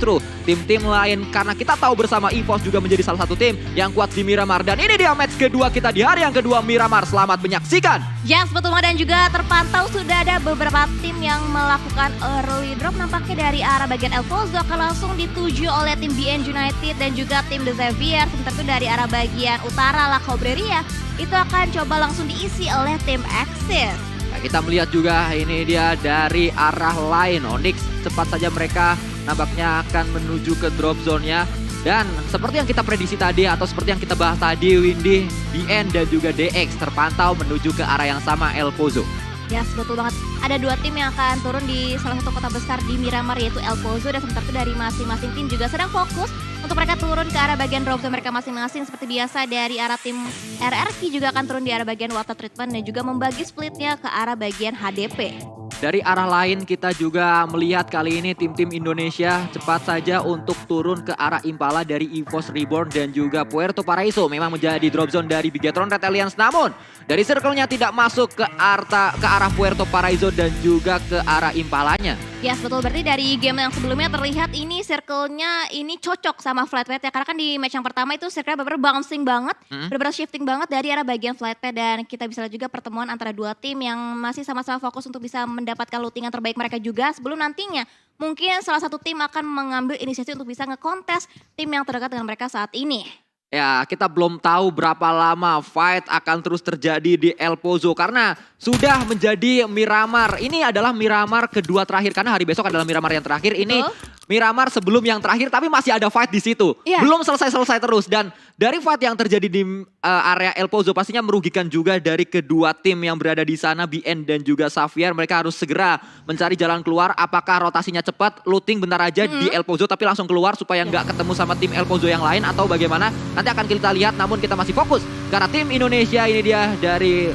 justru tim-tim lain. Karena kita tahu bersama EVOS juga menjadi salah satu tim yang kuat di Miramar. Dan ini dia match kedua kita di hari yang kedua Miramar. Selamat menyaksikan. Yes, betul, dan juga terpantau sudah ada beberapa tim yang melakukan early drop. Nampaknya dari arah bagian Elpozo akan langsung dituju oleh tim BN United dan juga tim The Xavier. Sementara itu dari arah bagian utara La Cobreria itu akan coba langsung diisi oleh tim Axis. Nah, kita melihat juga ini dia dari arah lain. Onyx cepat saja mereka nampaknya akan menuju ke drop zone-nya. Dan seperti yang kita prediksi tadi atau seperti yang kita bahas tadi, Windy, BN dan juga DX terpantau menuju ke arah yang sama, Elpozo. Yes, betul banget. Ada dua tim yang akan turun di salah satu kota besar di Miramar yaitu Elpozo, dan sementara itu dari masing-masing tim juga sedang fokus untuk mereka turun ke arah bagian drop zone mereka masing-masing. Seperti biasa dari arah tim RRQ juga akan turun di arah bagian water treatment dan juga membagi splitnya ke arah bagian HDP. Dari arah lain kita juga melihat kali ini tim-tim Indonesia cepat saja untuk turun ke arah Impala dari EVOS Reborn dan juga Puerto Paraiso. Memang menjadi drop zone dari Bigetron Red Alliance, namun dari circle-nya tidak masuk ke arah Puerto Paraiso dan juga ke arah Impalanya. Yes, betul. Berarti dari game yang sebelumnya terlihat ini circle-nya ini cocok sama Flightpad ya. Karena kan di match yang pertama itu circle-nya benar-benar bouncing banget, benar-benar shifting banget dari arah bagian Flightpad. Dan kita bisa lihat juga pertemuan antara dua tim yang masih sama-sama fokus untuk bisa mendapatkan looting yang terbaik mereka juga. Sebelum nantinya mungkin salah satu tim akan mengambil inisiatif untuk bisa ngekontes tim yang terdekat dengan mereka saat ini. Ya, kita belum tahu berapa lama fight akan terus terjadi di Elpozo karena sudah menjadi Miramar. Ini adalah Miramar kedua terakhir karena hari besok adalah Miramar yang terakhir. Ini Miramar sebelum yang terakhir tapi masih ada fight di situ. Belum selesai-selesai terus, dan dari fight yang terjadi di area Elpozo pastinya merugikan juga dari kedua tim yang berada di sana, BN dan juga Xavier. Mereka harus segera mencari jalan keluar. Apakah rotasinya cepat, looting bentar aja di Elpozo tapi langsung keluar supaya nggak ketemu sama tim Elpozo yang lain atau bagaimana? Nanti akan kita lihat, namun kita masih fokus karena tim Indonesia ini dia dari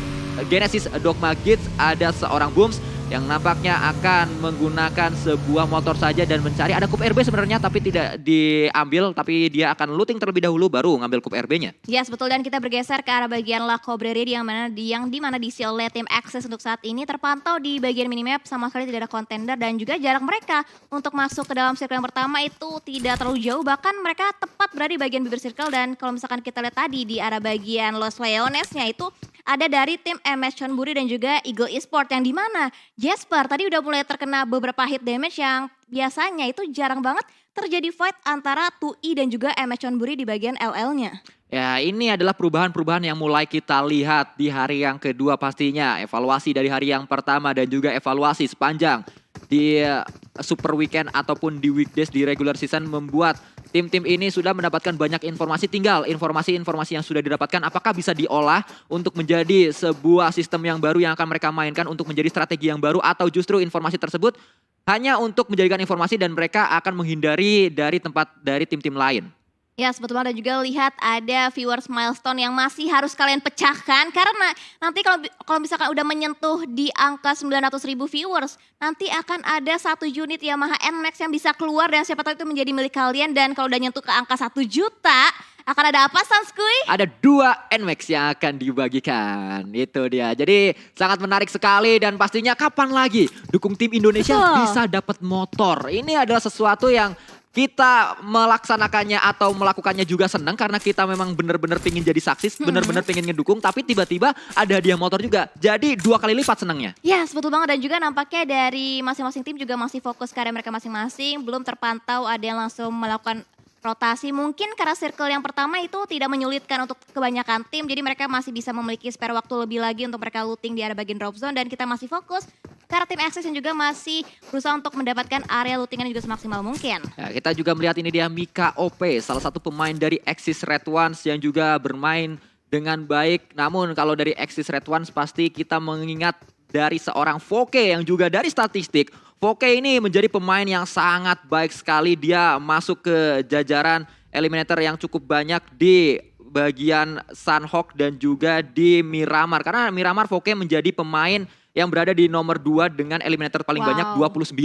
Genesis Dogma Kids, ada seorang Booms yang nampaknya akan menggunakan sebuah motor saja dan mencari, ada Cup RB sebenarnya tapi tidak diambil, tapi dia akan looting terlebih dahulu baru ngambil Cup RB-nya. Yes, betul, dan kita bergeser ke arah bagian La Cobreria yang dimana diisi oleh tim Axis untuk saat ini. Terpantau di bagian minimap sama sekali tidak ada contender dan juga jarak mereka untuk masuk ke dalam circle yang pertama itu tidak terlalu jauh, bahkan mereka tepat berada di bagian bibir circle. Dan kalau misalkan kita lihat tadi di arah bagian Los Leones-nya itu ada dari tim MS Chonburi dan juga Eagle Esport yang dimana Jasper tadi udah mulai terkena beberapa hit damage yang biasanya itu jarang banget terjadi fight antara 2i dan juga MS Chonburi di bagian LL-nya. Ya, ini adalah perubahan-perubahan yang mulai kita lihat di hari yang kedua pastinya. Evaluasi dari hari yang pertama dan juga evaluasi sepanjang di Super Weekend ataupun di weekdays di regular season membuat tim-tim ini sudah mendapatkan banyak informasi. Tinggal informasi-informasi yang sudah didapatkan apakah bisa diolah untuk menjadi sebuah sistem yang baru yang akan mereka mainkan untuk menjadi strategi yang baru, atau justru informasi tersebut hanya untuk menjadikan informasi dan mereka akan menghindari dari tim-tim lain. Ya, betul banget, dan juga lihat ada viewers milestone yang masih harus kalian pecahkan karena nanti kalau misalkan udah menyentuh di angka 900.000 viewers, nanti akan ada satu unit Yamaha NMAX yang bisa keluar dan siapa tahu itu menjadi milik kalian. Dan kalau udah nyentuh ke angka 1 juta, akan ada apa Sanskuy? Ada 2 NMAX yang akan dibagikan, itu dia. Jadi sangat menarik sekali dan pastinya kapan lagi dukung tim Indonesia bisa dapat motor. Ini adalah sesuatu yang kita melaksanakannya atau melakukannya juga senang karena kita memang benar-benar pengen jadi saksis, benar-benar pengen ngedukung, tapi tiba-tiba ada hadiah motor juga. Jadi 2 kali lipat senangnya. Yes, betul banget, dan juga nampaknya dari masing-masing tim juga masih fokus ke area mereka masing-masing. Belum terpantau ada yang langsung melakukan rotasi, mungkin karena circle yang pertama itu tidak menyulitkan untuk kebanyakan tim. Jadi mereka masih bisa memiliki spare waktu lebih lagi untuk mereka looting di area bagian drop zone. Dan kita masih fokus karena tim Axis yang juga masih berusaha untuk mendapatkan area lootingan juga semaksimal mungkin. Ya, kita juga melihat ini dia Mika OP, salah satu pemain dari Axis Red Ones yang juga bermain dengan baik. Namun kalau dari Axis Red Ones pasti kita mengingat dari seorang Voke yang juga dari statistik. Voke ini menjadi pemain yang sangat baik sekali. Dia masuk ke jajaran eliminator yang cukup banyak di bagian Sunhawk dan juga di Miramar. Karena Miramar Voke menjadi pemain yang berada di nomor 2 dengan eliminator paling banyak 29.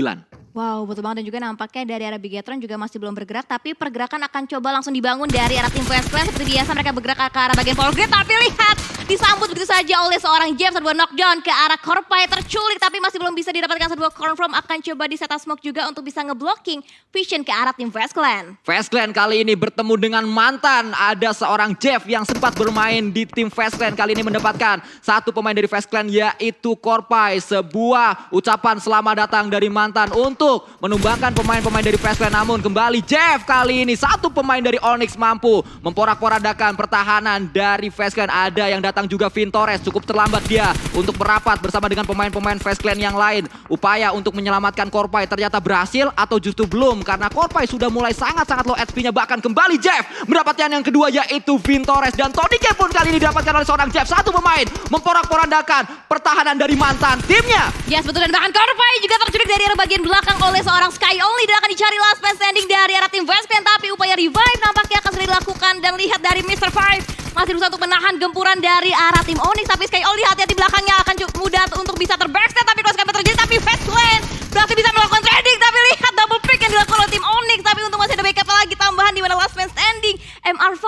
Wow, betul banget, dan juga nampaknya dari arah Bigetron juga masih belum bergerak, tapi pergerakan akan coba langsung dibangun dari arah tim Quest Clan. Seperti biasa mereka bergerak ke arah bagian Power Grid, tapi lihat disambut begitu saja oleh seorang Jeff. Sebuah knockdown ke arah Corpay, terculik tapi masih belum bisa didapatkan sebuah confirm. Akan coba di setup smoke juga untuk bisa ngeblocking vision ke arah tim Fast Clan. Fast Clan kali ini bertemu dengan mantan. Ada seorang Jeff yang sempat bermain di tim Fast Clan. Kali ini mendapatkan satu pemain dari Fast Clan yaitu Corpay. Sebuah ucapan selamat datang dari mantan untuk menumbangkan pemain-pemain dari Fast Clan. Namun kembali Jeff kali ini satu pemain dari Onyx mampu memporak-porandakan pertahanan dari Fast Clan. Ada yang datang juga Vintores, cukup terlambat dia untuk merapat bersama dengan pemain-pemain Fast Clan yang lain. Upaya untuk menyelamatkan Corpay ternyata berhasil atau justru belum, karena Corpay sudah mulai sangat-sangat low HP-nya. Bahkan kembali Jeff mendapatkan yang kedua yaitu Vintores, dan Todike pun kali ini didapatkan oleh seorang Jeff. Satu pemain memporak-porandakan pertahanan dari mantan timnya. Yes, betul, dan bahkan Corpay juga terculik dari arah bagian belakang oleh seorang Sky Only dan akan dicari last man standing dari arah tim Fast Clan. Tapi upaya revive nampaknya akan segera dilakukan, dan lihat dari Mr. Five masih berusaha untuk menahan gempuran dari arah tim Onyx. Tapi Sky Only hati-hati belakangnya akan mudah untuk bisa terbackstab. Tapi cross camper terjadi, tapi Fast Clan berarti bisa melakukan trading. Tapi lihat double pick yang dilakukan oleh tim Onyx. Tapi untuk masih ada backup lagi tambahan di mana last man standing MR5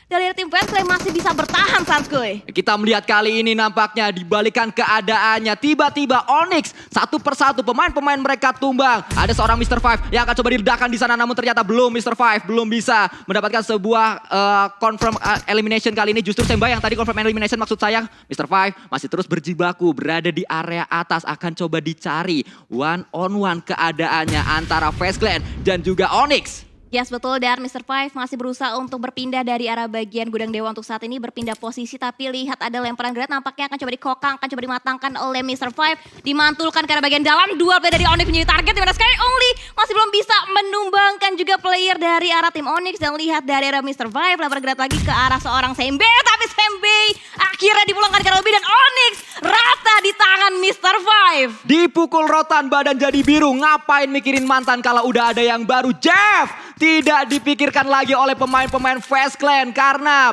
dari tim Fast Clan masih bisa bertahan, Sanskoy. Kita melihat kali ini nampaknya dibalikan keadaannya. Tiba-tiba Onyx satu persatu pemain-pemain mereka tumbang. Ada seorang Mr. Five yang akan coba diledakkan di sana, namun ternyata belum. Mr. Five belum bisa mendapatkan sebuah confirm elimination kali ini. Justru Semba yang tadi confirm elimination, maksud saya Mr. Five masih terus berjibaku berada di area atas. Akan coba dicari one on one keadaannya antara Fast Clan dan juga Onyx. Yes, betul, dan Mr. Five masih berusaha untuk berpindah dari arah bagian gudang dewa untuk saat ini, berpindah posisi. Tapi lihat ada lemparan granat, nampaknya akan coba dikokang, akan coba dimatangkan oleh Mr. Five. Dimantulkan ke arah bagian dalam, dua player dari Onyx menjadi target, dimana Sky Only masih belum bisa menumbangkan juga player dari arah tim Onyx. Dan lihat dari arah Mr. Five, lemparan granat lagi ke arah seorang Sembe. Tapi Sembe akhirnya dipulangkan ke arah lobby, dan Onyx rata di tangan Mr. Five. Dipukul rotan, badan jadi biru. Ngapain mikirin mantan kalau udah ada yang baru? Jeff tidak dipikirkan lagi oleh pemain-pemain Fast Clan, karena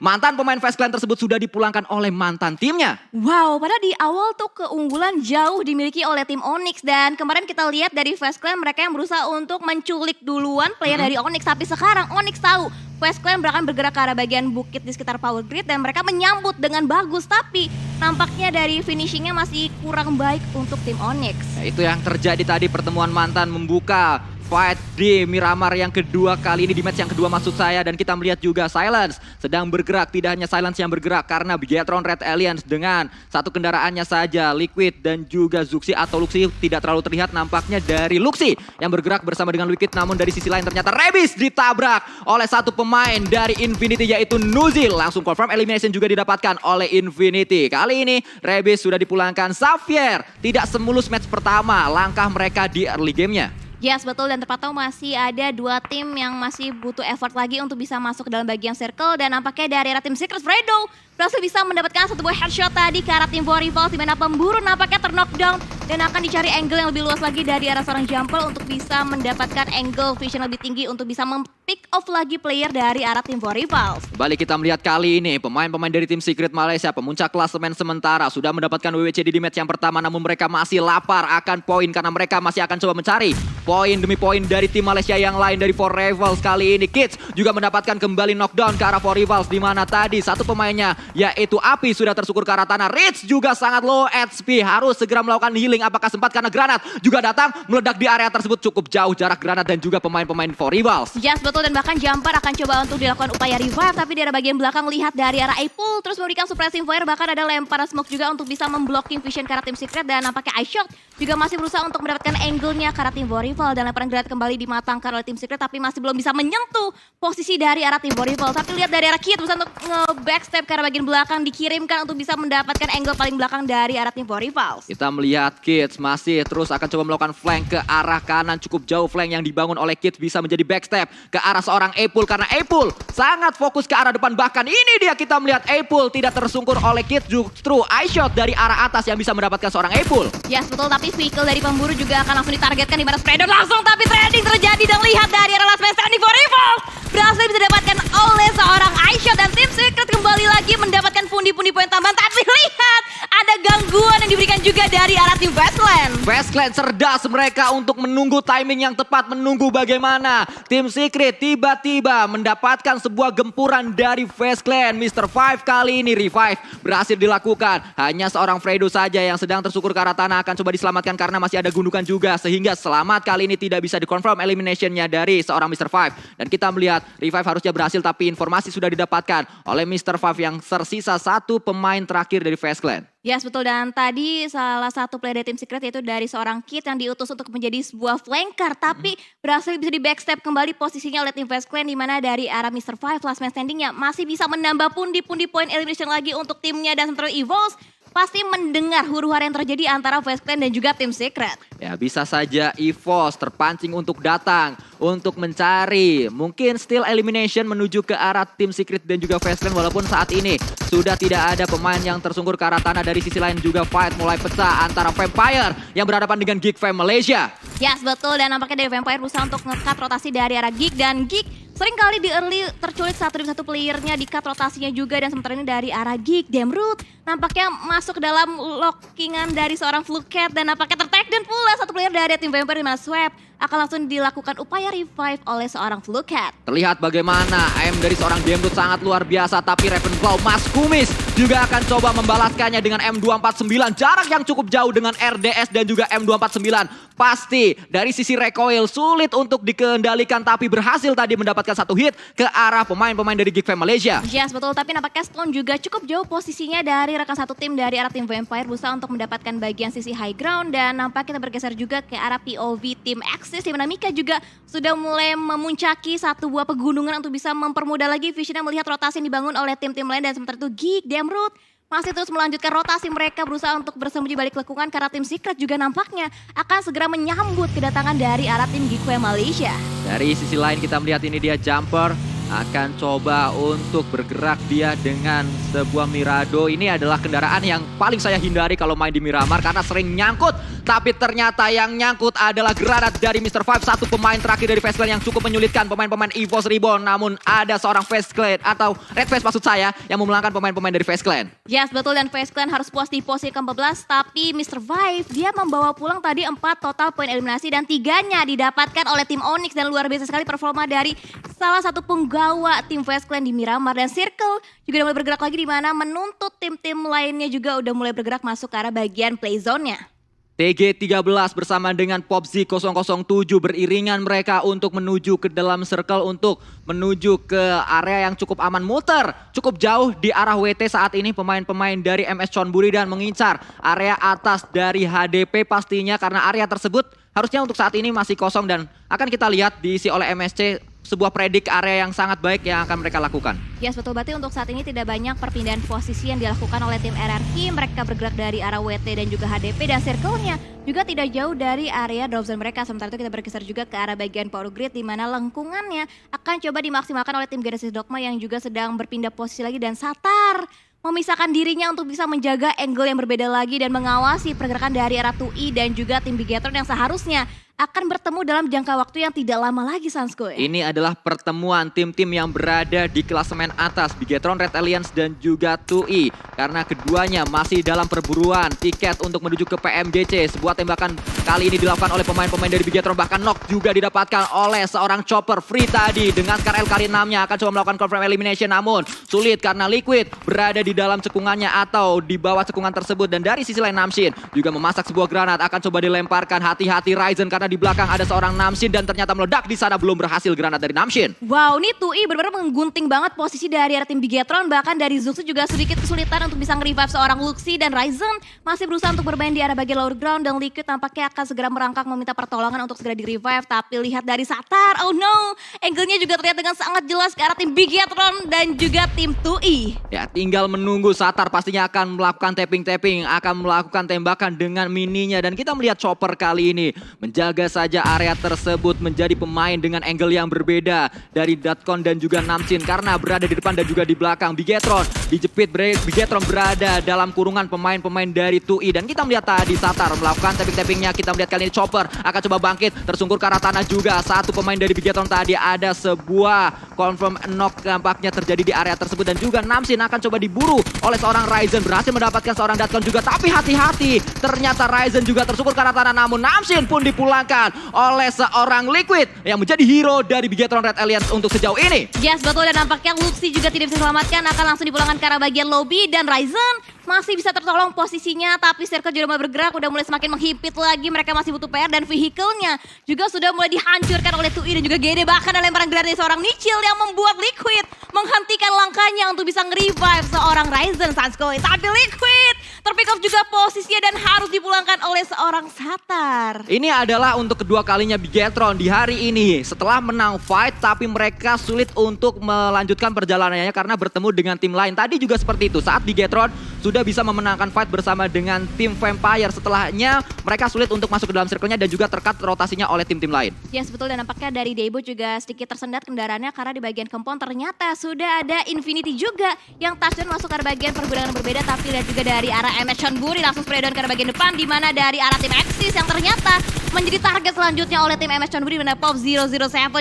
mantan pemain Fast Clan tersebut sudah dipulangkan oleh mantan timnya. Wow, padahal di awal tuh keunggulan jauh dimiliki oleh tim Onyx, dan kemarin kita lihat dari Fast Clan mereka yang berusaha untuk menculik duluan player dari Onyx. Tapi sekarang Onyx tahu Fast Clan akan bergerak ke arah bagian bukit di sekitar power grid, dan mereka menyambut dengan bagus. Tapi nampaknya dari finishingnya masih kurang baik untuk tim Onyx. Nah, itu yang terjadi tadi, pertemuan mantan membuka fight di Miramar yang kedua kali ini, di match yang kedua maksud saya. Dan kita melihat juga Silence sedang bergerak. Tidak hanya Silence yang bergerak, karena Bigetron Red Alliance dengan satu kendaraannya saja, Liquid dan juga Zuxi atau Luxi tidak terlalu terlihat nampaknya dari Luxi yang bergerak bersama dengan Liquid. Namun dari sisi lain ternyata Rebis ditabrak oleh satu pemain dari Infinity yaitu Nuzil. Langsung confirm elimination juga didapatkan oleh Infinity. Kali ini Rebis sudah dipulangkan. Xavier tidak semulus match pertama langkah mereka di early game-nya. Yes, betul, dan terpantau masih ada dua tim yang masih butuh effort lagi untuk bisa masuk ke dalam bagian circle. Dan nampaknya dari arah tim Secret, Fredo berhasil bisa mendapatkan satu buah headshot tadi ke arah tim Vorivals, di mana pemburu nampaknya terknockdown dan akan dicari angle yang lebih luas lagi dari arah seorang jumper untuk bisa mendapatkan angle vision lebih tinggi untuk bisa pick off lagi player dari arah tim Vorivals. Kembali kita melihat kali ini pemain-pemain dari tim Secret Malaysia, pemuncak klasemen sementara, sudah mendapatkan WWCD di match yang pertama. Namun mereka masih lapar akan poin, karena mereka masih akan coba mencari poin demi poin dari tim Malaysia yang lain. Dari Four Rivals kali ini Kids juga mendapatkan kembali knockdown ke arah Four Rivals, di mana tadi satu pemainnya yaitu Api sudah tersukur ke arah tanah. Rich juga sangat low HP, harus segera melakukan healing. Apakah sempat, karena granat juga datang meledak di area tersebut. Cukup jauh jarak granat dan juga pemain-pemain Four Rivals. Yes, betul, dan bahkan Jumper akan coba untuk dilakukan upaya revive. Tapi di arah bagian belakang lihat dari arah Apple terus memberikan suppressing fire, bahkan ada lemparan smoke juga untuk bisa memblocking vision ke arah tim Secret. Dan nampaknya iShock juga masih berusaha untuk mendapatkan angle-nya ke arah tim Vorivals, dan lemparan granat kembali dimatangkan oleh tim Secret, tapi masih belum bisa menyentuh posisi dari arah tim Vorivals. Tapi lihat dari arah Kit berusaha untuk nge-backstep ke arah bagian belakang, dikirimkan untuk bisa mendapatkan angle paling belakang dari arah tim Vorivals. Kita melihat Kids masih terus akan coba melakukan flank ke arah kanan. Cukup jauh flank yang dibangun oleh Kids bisa menjadi backstep ke arah seorang Apple, karena Apple sangat fokus ke arah depan. Bahkan ini dia kita melihat Apple tidak tersungkur oleh Kids, justru iShot dari arah atas yang bisa mendapatkan seorang Apple. Yes, betul, tapi vehicle dari pemburu juga akan langsung ditargetkan di mana Spreader langsung, tapi trading terjadi. Dan lihat dari arah last man standing Vorivals berhasil bisa didapatkan oleh seorang iShot, dan tim Secret kembali lagi mendapatkan pundi-pundi poin tambahan. Tapi lihat ada gangguan yang diberikan juga dari arah tim Westland. Fast Clan cerdas mereka untuk menunggu timing yang tepat, menunggu bagaimana Tim Secret tiba-tiba mendapatkan sebuah gempuran dari Fast Clan. Mr. Five kali ini revive berhasil dilakukan. Hanya seorang Fredo saja yang sedang tersukur ke arah tanah akan coba diselamatkan karena masih ada gundukan juga. Sehingga selamat kali ini tidak bisa dikonfirm eliminationnya dari seorang Mr. Five. Dan kita melihat revive harusnya berhasil tapi informasi sudah didapatkan oleh Mr. Five yang tersisa satu pemain terakhir dari Fast Clan. Yes, betul. Dan tadi salah satu player dari tim Secret yaitu dari seorang Kid yang diutus untuk menjadi sebuah flanker. Tapi berhasil bisa di backstep kembali posisinya oleh tim Fast Clan. Di mana dari arah Mr. Five last man standingnya masih bisa menambah pundi-pundi poin elimination lagi untuk timnya. Dan sementara Evols pasti mendengar huru-hara yang terjadi antara Fast Clan dan juga tim Secret. Ya bisa saja EVOS terpancing untuk datang, untuk mencari mungkin still elimination menuju ke arah tim Secret dan juga Fast Clan. Walaupun saat ini sudah tidak ada pemain yang tersungkur ke arah tanah. Dari sisi lain juga fight mulai pecah antara Vampire yang berhadapan dengan Geek Fam Malaysia. Yes, betul. Dan nampaknya dari Vampire berusaha untuk nge-cut rotasi dari arah Geek. Dan Geek sering kali di early terculik satu demi satu playernya, di-cut rotasinya juga. Dan sementara ini dari arah Geek, Demroot nampaknya masuk ke dalam lockingan dari seorang Flucat. Dan nampaknya tertakedown pula satu player dari tim Vampire di mana Swap akan langsung dilakukan upaya revive oleh seorang Flucat. Terlihat bagaimana aim dari seorang Demroot sangat luar biasa. Tapi Ravenclaw Mas Kumis juga akan coba membalaskannya dengan M249. Jarak yang cukup jauh dengan RDS dan juga M249. Pasti dari sisi recoil sulit untuk dikendalikan. Tapi berhasil tadi mendapatkan satu hit ke arah pemain-pemain dari Geek Fam Malaysia. Yes, betul. Tapi nampaknya Stone juga cukup jauh posisinya dari rekan satu tim dari arah tim Vampire. Berusaha untuk mendapatkan bagian sisi high ground. Dan nampaknya kita bergeser juga ke arah POV tim Axis. Di mana Mika juga sudah mulai memuncaki satu buah pegunungan untuk bisa mempermudah lagi visionnya melihat rotasi yang dibangun oleh tim-tim lain. Dan sementara itu Geek, Demroot masih terus melanjutkan rotasi mereka berusaha untuk bersembunyi balik lekungan karena tim Secret juga nampaknya akan segera menyambut kedatangan dari arah tim Geek Fam Malaysia. Dari sisi lain kita melihat ini dia Jumper akan coba untuk bergerak dia dengan sebuah Mirado. Ini adalah kendaraan yang paling saya hindari kalau main di Miramar karena sering nyangkut. Tapi ternyata yang nyangkut adalah granat dari Mr. Five. Satu pemain terakhir dari Fast Clan yang cukup menyulitkan pemain-pemain EVOS Reborn. Namun ada seorang Fast Clan atau Red Face maksud saya yang memenangkan pemain-pemain dari Fast Clan. Yes, betul. Dan Fast Clan harus puas di posisi ke-14. Tapi Mr. Five dia membawa pulang tadi 4 total poin eliminasi. Dan 3-nya didapatkan oleh tim Onyx. Dan luar biasa sekali performa dari salah satu penggawa tim Fast Clan di Miramar. Dan Circle juga udah mulai bergerak lagi di mana menuntut tim-tim lainnya juga udah mulai bergerak masuk ke arah bagian play zone-nya. TG13 bersama dengan Popzi 007 beriringan mereka untuk menuju ke dalam circle untuk menuju ke area yang cukup aman, muter cukup jauh di arah WT saat ini pemain-pemain dari MS Chonburi dan mengincar area atas dari HDP pastinya karena area tersebut harusnya untuk saat ini masih kosong dan akan kita lihat diisi oleh MSC sebuah predik area yang sangat baik yang akan mereka lakukan. Yes, betul. Berarti untuk saat ini tidak banyak perpindahan posisi yang dilakukan oleh tim RRQ. Mereka bergerak dari arah WT dan juga HDP dan circle-nya juga tidak jauh dari area drop zone mereka. Sementara itu kita bergeser juga ke arah bagian power grid di mana lengkungannya akan coba dimaksimalkan oleh tim Genesis Dogma yang juga sedang berpindah posisi lagi dan Satar memisahkan dirinya untuk bisa menjaga angle yang berbeda lagi dan mengawasi pergerakan dari arah 2i dan juga tim Bigetron yang seharusnya akan bertemu dalam jangka waktu yang tidak lama lagi, Sanskoy. Ini adalah pertemuan tim-tim yang berada di klasemen atas, Bigetron, Red Alliance dan juga 2i. Karena keduanya masih dalam perburuan tiket untuk menuju ke PMGC. Sebuah tembakan kali ini dilakukan oleh pemain-pemain dari Bigetron. Bahkan knock juga didapatkan oleh seorang Chopper Free tadi. Dengan Scar L Kari 6-nya akan coba melakukan confirm elimination. Namun sulit karena Liquid berada di dalam cekungannya atau di bawah cekungan tersebut. Dan dari sisi lain Namshin juga memasak sebuah granat. Akan coba dilemparkan, hati-hati Ryzen karena di belakang ada seorang Namshin dan ternyata meledak di sana, belum berhasil granat dari Namshin. Wow, ini 2i benar-benar menggunting banget posisi dari tim Bigetron. Bahkan dari Zuxu juga sedikit kesulitan untuk bisa nge-revive seorang Luxi dan Ryzen masih berusaha untuk bermain di arah bagian lower ground dan Liquid tampaknya akan segera merangkak meminta pertolongan untuk segera di-revive. Tapi lihat dari Satar, oh no, angle-nya juga terlihat dengan sangat jelas ke arah tim Bigetron dan juga tim 2i. Ya, tinggal menunggu. Satar pastinya akan melakukan tapping-tapping, akan melakukan tembakan dengan mininya dan kita melihat Chopper kali ini menjaga menjaga saja area tersebut, menjadi pemain dengan angle yang berbeda dari Datkon dan juga Namchin karena berada di depan dan juga di belakang. Bigetron dijepit, Bigetron berada dalam kurungan pemain-pemain dari 2i dan kita melihat tadi Satar melakukan tapping-tappingnya. Kita melihat kali ini Chopper akan coba bangkit, tersungkur ke arah tanah juga. Satu pemain dari Bigetron tadi, ada sebuah confirm knock nampaknya terjadi di area tersebut dan juga Namchin akan coba diburu oleh seorang Ryzen, berhasil mendapatkan seorang Datkon juga, tapi hati-hati, ternyata Ryzen juga tersungkur ke arah tanah, namun Namchin pun dipulangkan oleh seorang Liquid yang menjadi hero dari Bigetron Red Alliance untuk sejauh ini. Yes, betul, dan nampaknya Luxi juga tidak bisa diselamatkan, akan langsung dipulangkan ke arah bagian lobby dan Ryzen masih bisa tertolong posisinya, tapi Circle juga mulai bergerak, udah mulai semakin menghimpit lagi. Mereka masih butuh PR dan vehicle-nya juga sudah mulai dihancurkan oleh 2i dan juga GD. Bahkan ada lemparan granat dari seorang Nichil yang membuat Liquid menghentikan langkahnya untuk bisa nge-revive seorang Ryzen Sanskoy. Tapi Liquid terpick off juga posisinya dan harus dipulangkan oleh seorang Satar. Ini adalah untuk kedua kalinya Bigetron di hari ini. Setelah menang fight, tapi mereka sulit untuk melanjutkan perjalanannya karena bertemu dengan tim lain. Tadi juga seperti itu, saat Bigetron sudah bisa memenangkan fight bersama dengan tim Vampire. Setelahnya mereka sulit untuk masuk ke dalam circle-nya dan juga terkat rotasinya oleh tim-tim lain. Yes, betul, dan nampaknya dari Debo juga sedikit tersendat kendaraannya karena di bagian compound ternyata sudah ada Infinity juga yang touchdown masuk ke arah bagian pergudangan yang berbeda. Tapi lihat juga dari arah MS Chonburi langsung spray down ke arah bagian depan, di mana dari arah tim Axis yang ternyata menjadi target selanjutnya oleh tim MS Chonburi, di mana Pop 007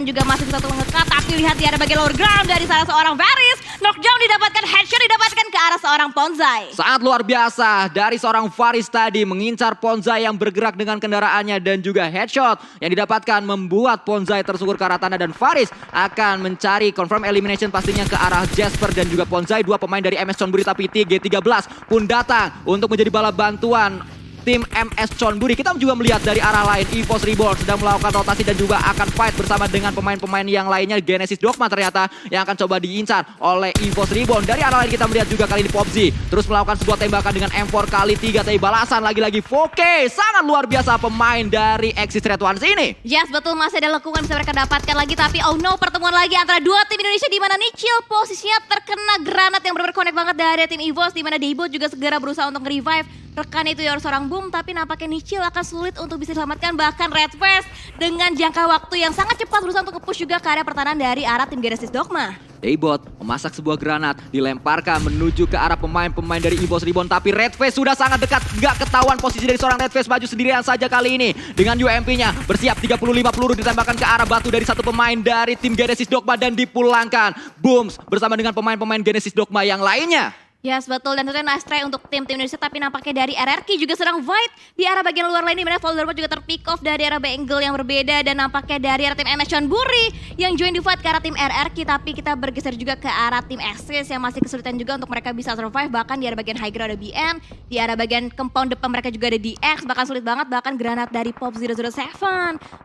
juga masih bisa mengekat. Tapi lihat di arah bagian lower ground dari salah seorang Varys, knockdown didapatkan, headshot didapatkan ke arah seorang Ponzai. Sangat luar biasa dari seorang Varys tadi mengincar Ponzai yang bergerak dengan kendaraannya dan juga headshot yang didapatkan membuat Ponzai tersungkur ke arah tanah dan Varys akan mencari confirm elimination pastinya ke arah Jasper dan juga Ponzai. Dua pemain dari MS Chonburi, tapi G13 pun datang untuk menjadi bala bantuan tim MS Chonburi. Kita juga melihat dari arah lain EVOS Reborn sedang melakukan rotasi dan juga akan fight bersama dengan pemain-pemain yang lainnya. Genesis Dogma ternyata yang akan coba diincar oleh EVOS Reborn. Dari arah lain kita melihat juga kali ini PUBG terus melakukan sebuah tembakan dengan M4 kali 3, tapi balasan lagi-lagi Foke. Sangat luar biasa pemain dari Axis Red Ones ini. Yes, betul, masih ada lekungan bisa mereka dapatkan lagi, tapi oh no, pertemuan lagi antara dua tim Indonesia di mana Nichil posisinya terkena granat yang benar-benar connect banget dari tim EVOS, di mana Debo juga segera berusaha untuk revive rekan itu dari seorang Boom, tapi nampaknya Nichil akan sulit untuk bisa diselamatkan. Bahkan Red Fest dengan jangka waktu yang sangat cepat berusaha untuk nge-push juga ke area pertahanan dari arah tim Genesis Dogma. Daybot memasak sebuah granat, dilemparkan menuju ke arah pemain-pemain dari EVOS Reborn, tapi Red Face sudah sangat dekat, gak ketahuan posisi dari seorang Red Face, maju sendirian saja kali ini dengan UMP-nya, bersiap 35 peluru ditembakkan ke arah batu dari satu pemain dari tim Genesis Dogma dan dipulangkan Booms bersama dengan pemain-pemain Genesis Dogma yang lainnya. Yes, betul, dan tentunya nice try untuk tim Indonesia, tapi nampaknya dari RRQ juga sedang fight di arah bagian luar lain, di mana Voldemort juga terpick off dari arah angle yang berbeda, dan nampaknya dari arah tim MS Chonburi yang join di fight ke arah tim RRQ, tapi kita bergeser juga ke arah tim Axis yang masih kesulitan juga untuk mereka bisa survive. Bahkan di arah bagian high ground ada BN, di arah bagian compound depan mereka juga ada DX, bahkan sulit banget, bahkan granat dari Pop 007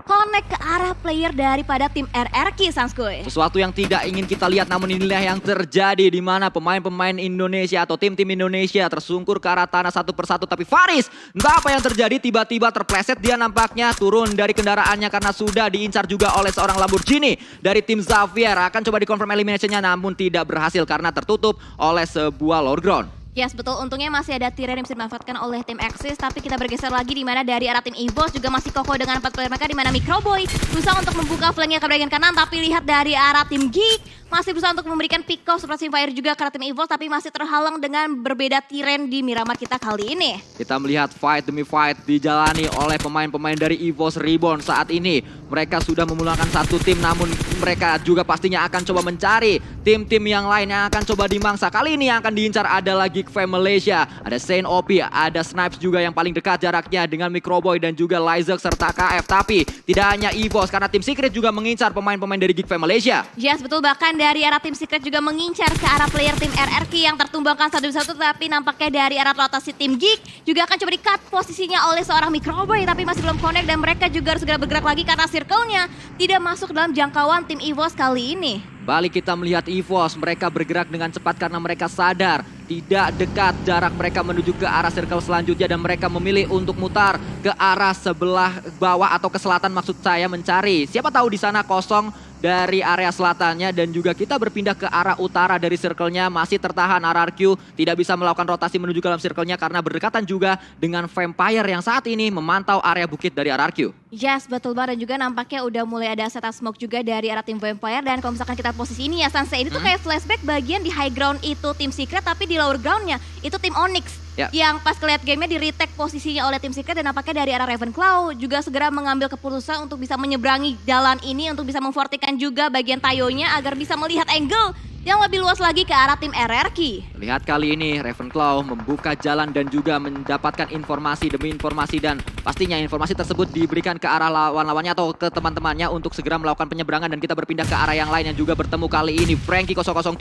connect ke arah player daripada tim RRQ, Sanskoy. Sesuatu yang tidak ingin kita lihat, namun inilah yang terjadi, di mana pemain-pemain Indonesia atau tim-tim Indonesia tersungkur ke arah tanah satu persatu. Tapi Varys, entah apa yang terjadi, tiba-tiba terpleset dia nampaknya turun dari kendaraannya karena sudah diincar juga oleh seorang Lamborghini dari tim Xavier. Akan coba dikonfirm eliminationnya namun tidak berhasil karena tertutup oleh sebuah lower ground. Yes, betul, untungnya masih ada Tyrion yang bisa dimanfaatkan oleh tim Axis, tapi kita bergeser lagi di mana dari arah tim EVOS juga masih kokoh dengan 4 player mereka, di mana Microboy berusaha untuk membuka flanknya ke bagian kanan, tapi lihat dari arah tim Geek masih berusaha untuk memberikan pick off suppressing fire juga ke arah tim EVOS, tapi masih terhalang dengan berbeda Tyrion di Miramar kita kali ini. Kita melihat fight demi fight dijalani oleh pemain-pemain dari EVOS Reborn saat ini. Mereka sudah memulangkan satu tim, namun mereka juga pastinya akan coba mencari tim-tim yang lain yang akan coba dimangsa. Kali ini yang akan diincar ada lagi Fam Malaysia, ada Saint OP, ada Snipes juga yang paling dekat jaraknya dengan Microboy dan juga Lyzek serta KF. Tapi tidak hanya EVOS, karena tim Secret juga mengincar pemain-pemain dari Geek Fam Malaysia. Yes, betul, bahkan dari arah tim Secret juga mengincar ke arah player tim RRQ yang tertumbangkan 1-1, tapi nampaknya dari arah rotasi tim Geek juga akan coba di-cut posisinya oleh seorang Microboy, tapi masih belum connect dan mereka juga harus segera bergerak lagi karena circle-nya tidak masuk dalam jangkauan tim EVOS kali ini. Balik kita melihat EVOS, mereka bergerak dengan cepat karena mereka sadar tidak dekat jarak mereka menuju ke arah circle selanjutnya, dan mereka memilih untuk mutar ke arah sebelah bawah atau ke selatan, maksud saya mencari. Siapa tahu di sana kosong dari area selatannya dan juga kita berpindah ke arah utara dari circle-nya. Masih tertahan RRQ, tidak bisa melakukan rotasi menuju ke dalam circle-nya karena berdekatan juga dengan Vampire yang saat ini memantau area bukit dari RRQ. Yes, betul banget. Dan juga nampaknya udah mulai ada setup smoke juga dari arah tim Vampire. Dan kalau misalkan kita posisi ini ya Sanse, ini tuh kayak flashback bagian di high ground itu tim Secret, tapi di lower groundnya itu tim Onyx. Ya. Yang pas kelihat gamenya di retake posisinya oleh tim Secret dan nampaknya dari arah Ravenclaw juga segera mengambil keputusan untuk bisa menyeberangi jalan ini untuk bisa memfortikan juga bagian Tayonya agar bisa melihat angle yang lebih luas lagi ke arah tim RRQ. Lihat kali ini Ravenclaw membuka jalan dan juga mendapatkan informasi demi informasi dan pastinya informasi tersebut diberikan ke arah lawan-lawannya atau ke teman-temannya untuk segera melakukan penyeberangan dan kita berpindah ke arah yang lain yang juga bertemu kali ini Frankie 007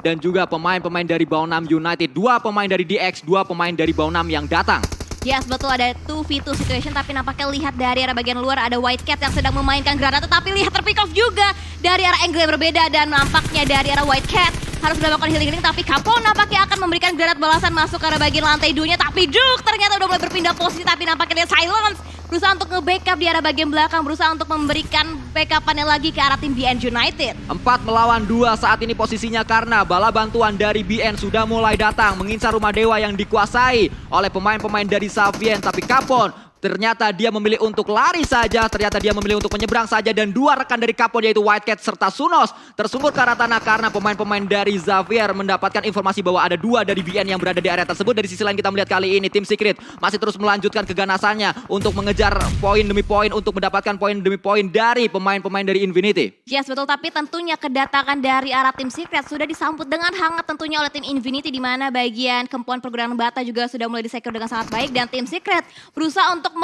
dan juga pemain-pemain dari Baunam United, 2 pemain dari DX, 2 pemain dari Baunam yang datang. Yes, betul ada 2v2 situation tapi nampaknya lihat dari arah bagian luar ada White Cat yang sedang memainkan granat tetapi lihat terpick off juga dari arah angle yang berbeda dan nampaknya dari arah White Cat harus melakukan healing tapi Capone nampaknya akan memberikan granat balasan masuk ke arah bagian lantai 2-nya tapi Duke ternyata udah mulai berpindah posisi tapi nampaknya dia silence berusaha untuk nge-backup di arah bagian belakang, berusaha untuk memberikan backupannya lagi ke arah tim BN United. 4 melawan 2 saat ini posisinya karena bala bantuan dari BN sudah mulai datang mengincar rumah dewa yang dikuasai oleh pemain-pemain dari Savien tapi Capone ternyata dia memilih untuk lari saja, ternyata dia memilih untuk menyeberang saja dan 2 rekan dari Capone yaitu White Cat serta Sunos tersungkur ke arah tanah karena pemain-pemain dari Xavier mendapatkan informasi bahwa ada 2 dari BN yang berada di area tersebut. Dari sisi lain kita melihat kali ini tim Secret masih terus melanjutkan keganasannya untuk mengejar poin demi poin untuk mendapatkan poin demi poin dari pemain-pemain dari Infinity. Yes betul, tapi tentunya kedatangan dari arah tim Secret sudah disambut dengan hangat tentunya oleh tim Infinity di mana bagian kemampuan pergudangan bata juga sudah mulai disecure dengan sangat baik dan tim Secret berusaha untuk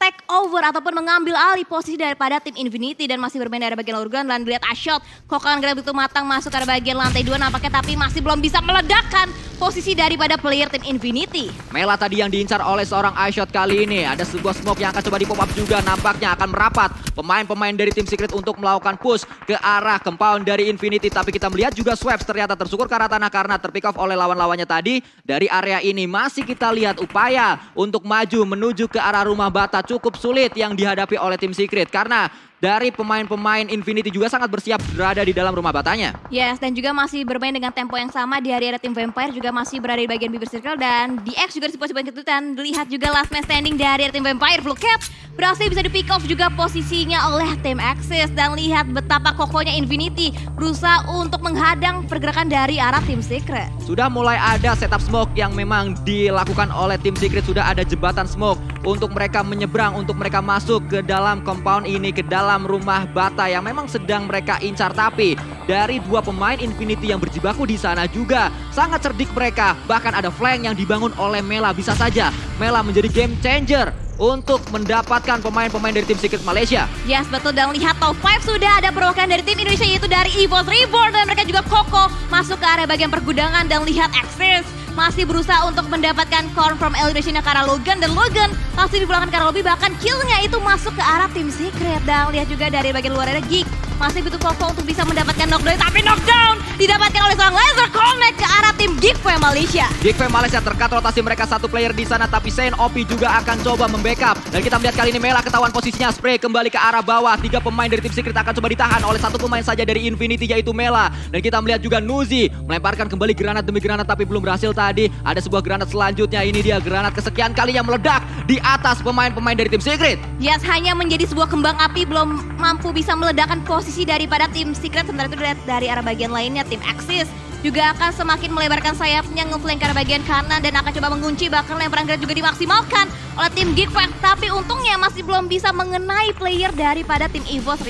take over ataupun mengambil alih posisi daripada tim Infinity dan masih bermain dari bagian lower ground dan lihat Ashot kokangan granat begitu matang masuk ke bagian lantai 2 nampaknya tapi masih belum bisa meledakkan posisi daripada player tim Infinity. Mela tadi yang diincar oleh seorang Ashot kali ini ada sebuah smoke yang akan coba di pop up juga nampaknya akan merapat pemain-pemain dari tim Secret untuk melakukan push ke arah compound dari Infinity tapi kita melihat juga Swaps ternyata tersungkur ke arah tanah karena terpick off oleh lawan-lawannya tadi dari area ini masih kita lihat upaya untuk maju menuju ke arah rumah bata cukup sulit yang dihadapi oleh tim Secret karena dari pemain-pemain Infinity juga sangat bersiap berada di dalam rumah batanya. Yes, dan juga masih bermain dengan tempo yang sama di area tim Vampire juga masih berada di bagian bibir circle dan DX juga di posisi ketutan. Lihat juga last man standing dari tim Vampire, Blue Cat berhasil bisa di pick off juga posisinya oleh tim Axis dan lihat betapa kokohnya Infinity berusaha untuk menghadang pergerakan dari arah tim Secret. Sudah mulai ada setup smoke yang memang dilakukan oleh tim Secret, sudah ada jembatan smoke untuk mereka menyeberang, untuk mereka masuk ke dalam compound ini, ke dalam rumah bata yang memang sedang mereka incar. Tapi dari 2 pemain Infinity yang berjibaku di sana juga sangat cerdik mereka. Bahkan ada flank yang dibangun oleh Mela. Bisa saja Mela menjadi game changer untuk mendapatkan pemain-pemain dari tim Secret Malaysia. Yes betul, dan lihat top 5 sudah ada perwakilan dari tim Indonesia yaitu dari EVOS Reborn dan mereka juga kokoh masuk ke area bagian pergudangan dan lihat Axis masih berusaha untuk mendapatkan confirm eliminationnya ke arah Logan dan Logan masih dipulangkan ke arah lobby bahkan killnya itu masuk ke arah tim Secret dan lihat juga dari bagian luar ada Geek masih butuh kokoh untuk bisa mendapatkan knockdown tapi knockdown didapatkan oleh seorang laser connect ke arah tim Geekfam Malaysia. Geekfam Malaysia terkat rotasi mereka 1 player di sana tapi Saint OP juga akan coba membackup dan kita melihat kali ini Mela ketahuan posisinya spray kembali ke arah bawah. 3 pemain dari tim Secret akan coba ditahan oleh 1 pemain saja dari Infinity yaitu Mela dan kita melihat juga Nuzi melemparkan kembali granat demi granat tapi belum berhasil. Tadi ada sebuah granat selanjutnya, ini dia granat kesekian kalinya meledak di atas pemain-pemain dari tim Secret. Yes, hanya menjadi sebuah kembang api belum mampu bisa meledakkan posisi daripada tim Secret. Sementara itu dari arah bagian lainnya tim Axis juga akan semakin melebarkan sayapnya ngeflank ke arah bagian kanan dan akan coba mengunci bahkan lemparan granat juga dimaksimalkan oleh tim Geekfam tapi untungnya masih belum bisa mengenai player daripada tim EVOS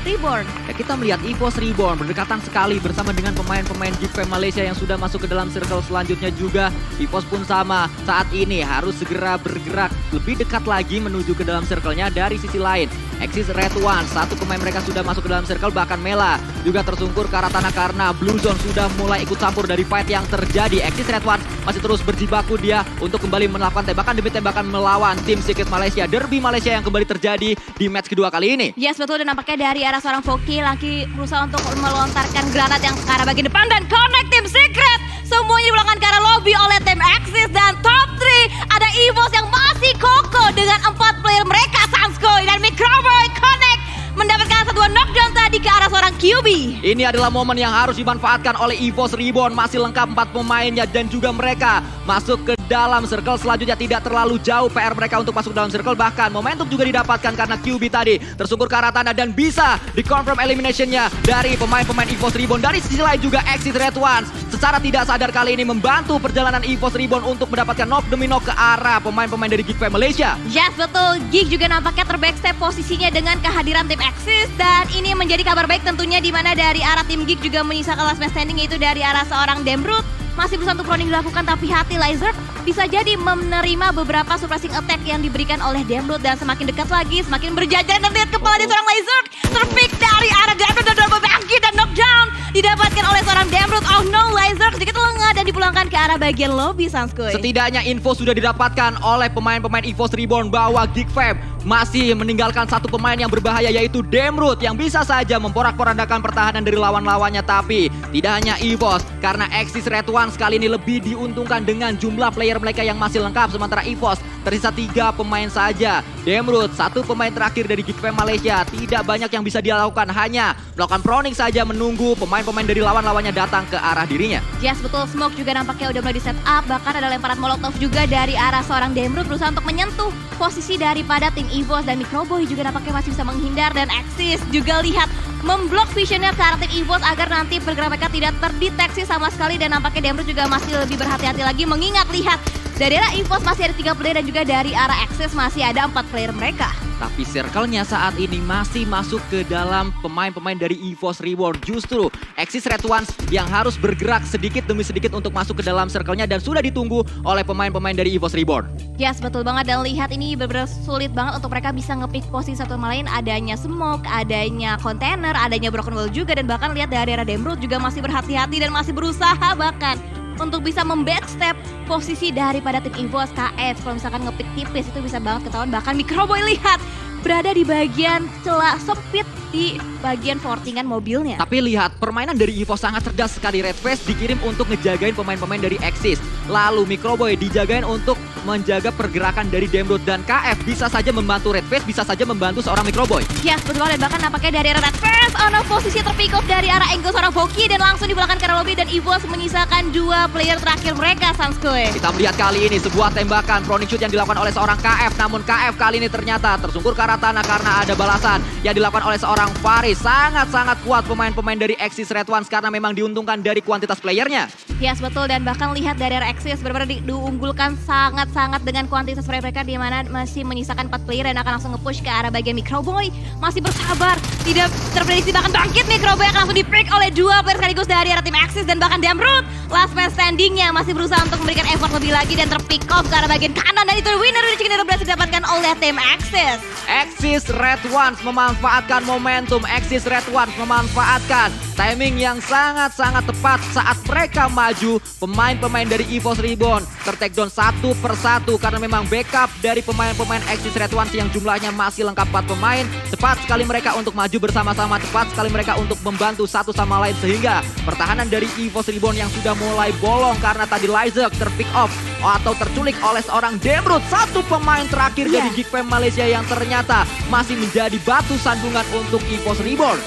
Reborn. Ya, kita melihat EVOS Reborn berdekatan sekali bersama dengan pemain-pemain Geekfam Malaysia yang sudah masuk ke dalam circle selanjutnya juga. EVOS pun sama saat ini harus segera bergerak lebih dekat lagi menuju ke dalam circle-nya. Dari sisi lain Axis Red One, 1 pemain mereka sudah masuk ke dalam circle bahkan Mela juga tersungkur ke arah tanah karena Blue Zone sudah mulai ikut campur dari fight yang terjadi. Axis Red One masih terus berjibaku dia untuk kembali melakukan tembakan demi tembakan melawan tim Secret Malaysia. Derby Malaysia yang kembali terjadi di match kedua kali ini. Yes betul, dan nampaknya dari arah seorang Foki lagi berusaha untuk melontarkan granat yang ke arah bagian depan dan connect tim Secret. Semuanya dipulangkan ke arah lobby oleh tim Axis dan top 3 ada EVOS yang masih kokoh dengan 4 player mereka Sanskoy dan Microboy connect mendapatkan 1 knockdown tadi ke arah seorang QB. Ini adalah momen yang harus dimanfaatkan oleh EVOS Reborn. Masih lengkap 4 pemainnya dan juga mereka masuk ke dalam circle. Selanjutnya tidak terlalu jauh PR mereka untuk masuk dalam circle. Bahkan momentum juga didapatkan karena QB tadi tersungkur ke arah tanah dan bisa di-confirm eliminationnya dari pemain-pemain EVOS Reborn. Dari sisi lain juga Exit Red Ones secara tidak sadar kali ini membantu perjalanan EVOS Reborn untuk mendapatkan knock demi knock ke arah pemain-pemain dari Geek Fam Malaysia. Yes, betul. Geek juga nampaknya terbackstep posisinya dengan kehadiran tim Axis. Dan ini menjadi kabar baik tentunya di mana dari arah tim Geek juga menyisakan last man standing, yaitu dari arah seorang Dembrut. Masih berusaha untuk proning dilakukan, tapi hati Lizard bisa jadi menerima beberapa surprising attack yang diberikan oleh Dembrut. Dan semakin dekat lagi, semakin berjajar, dan lihat kepala di seorang Lizard terpick dari arah Dembrut dan double bangkit dan knockdown didapatkan oleh seorang Dembrut. Oh no, Lizard sedikit lengah dan dipulangkan ke arah bagian lobby, Sanskuy. Setidaknya info sudah didapatkan oleh pemain-pemain EVOS Reborn bahwa Geek Fam masih meninggalkan satu pemain yang berbahaya, yaitu Dembrut, yang bisa saja memporak-porandakan pertahanan dari lawan-lawannya. Tapi tidak hanya EVOS, karena Axis Red One kali ini lebih diuntungkan dengan jumlah player mereka yang masih lengkap. Sementara EVOS tersisa 3 pemain saja. Dembrut, satu pemain terakhir dari Geek Fam Malaysia, tidak banyak yang bisa dia lakukan, hanya melakukan proning saja menunggu pemain-pemain dari lawan-lawannya datang ke arah dirinya. Yes, betul. Smoke juga nampaknya udah mulai di set up. Bahkan ada lemparan molotov juga dari arah seorang Dembrut berusaha untuk menyentuh posisi daripada tim EVOS. Dan Microboy juga nampaknya masih bisa menghindar. Dan Axis juga lihat memblok visionnya ke arah tim EVOS agar nanti pergerakan mereka tidak terdeteksi sama sekali. Dan nampaknya Dembrut juga masih lebih berhati-hati lagi, mengingat lihat dari arah EVOS masih ada 3 player dan juga dari arah Axis masih ada 4 player mereka. Tapi circle-nya saat ini masih masuk ke dalam pemain-pemain dari EVOS Reborn. Justru Axis Red Ones yang harus bergerak sedikit demi sedikit untuk masuk ke dalam circle-nya dan sudah ditunggu oleh pemain-pemain dari EVOS Reborn. Yes, betul banget. Dan lihat ini benar-benar sulit banget untuk mereka bisa nge-pick posisi satu sama lain. Adanya smoke, adanya container, adanya broken wall juga. Dan bahkan lihat dari arah Dembrut juga masih berhati-hati dan masih berusaha bahkan untuk bisa membackstep posisi daripada tim EVOS. KF kalau misalkan ngepick tipis itu bisa banget ketahuan. Bahkan Microboy lihat berada di bagian celah sempit di bagian fortingan mobilnya. Tapi lihat permainan dari EVOS sangat cerdas sekali. Red Face dikirim untuk ngejagain pemain-pemain dari Axis. Lalu Microboy dijagain untuk menjaga pergerakan dari Dembrut, dan KF bisa saja membantu Red Face, bisa saja membantu seorang Microboy. Yes, betul banget. Dan bahkan nampaknya dari arah Red Face posisi terpick off dari arah angle seorang Voki dan langsung dibelakang ke arah lobby, dan EVOS menyisakan 2 player terakhir mereka, Sanskuy. Kita melihat kali ini sebuah tembakan proning shoot yang dilakukan oleh seorang KF, namun KF kali ini ternyata tersungkur ke arah tanah karena ada balasan yang dilakukan oleh seorang Faris. Sangat-sangat kuat pemain-pemain dari Axis Red Ones karena memang diuntungkan dari kuantitas playernya. Yes, betul. Dan bahkan lihat dari arah Axis benar-benar diunggulkan sangat-sangat dengan kuantitas mereka, di mana masih menyisakan 4 player dan akan langsung nge-push ke arah bagian Microboy. Masih bersabar, tidak terprediksi bahkan bangkit. Microboy akan langsung di-pick oleh 2 player sekaligus dari arah tim Axis. Dan bahkan Dembrut, last man standingnya masih berusaha untuk memberikan effort lebih lagi dan terpick off ke arah bagian kanan. Dan itu winner dari chicken dinner berhasil didapatkan oleh tim Axis. Axis Red Ones memanfaatkan momentum. Axis Red Ones memanfaatkan timing yang sangat-sangat tepat saat mereka maju. Pemain-pemain dari EVOS Reborn ter-takedown satu persatu karena memang backup dari pemain-pemain Axis Red Ones yang jumlahnya masih lengkap 4 pemain. Cepat sekali mereka untuk maju bersama-sama, cepat sekali mereka untuk membantu satu sama lain, sehingga pertahanan dari EVOS Reborn yang sudah mulai bolong karena tadi Lizard terpick off atau terculik oleh seorang Dembrut, satu pemain terakhir dari Geek Fam Malaysia yang ternyata masih menjadi batu sandungan untuk EVOS Reborn.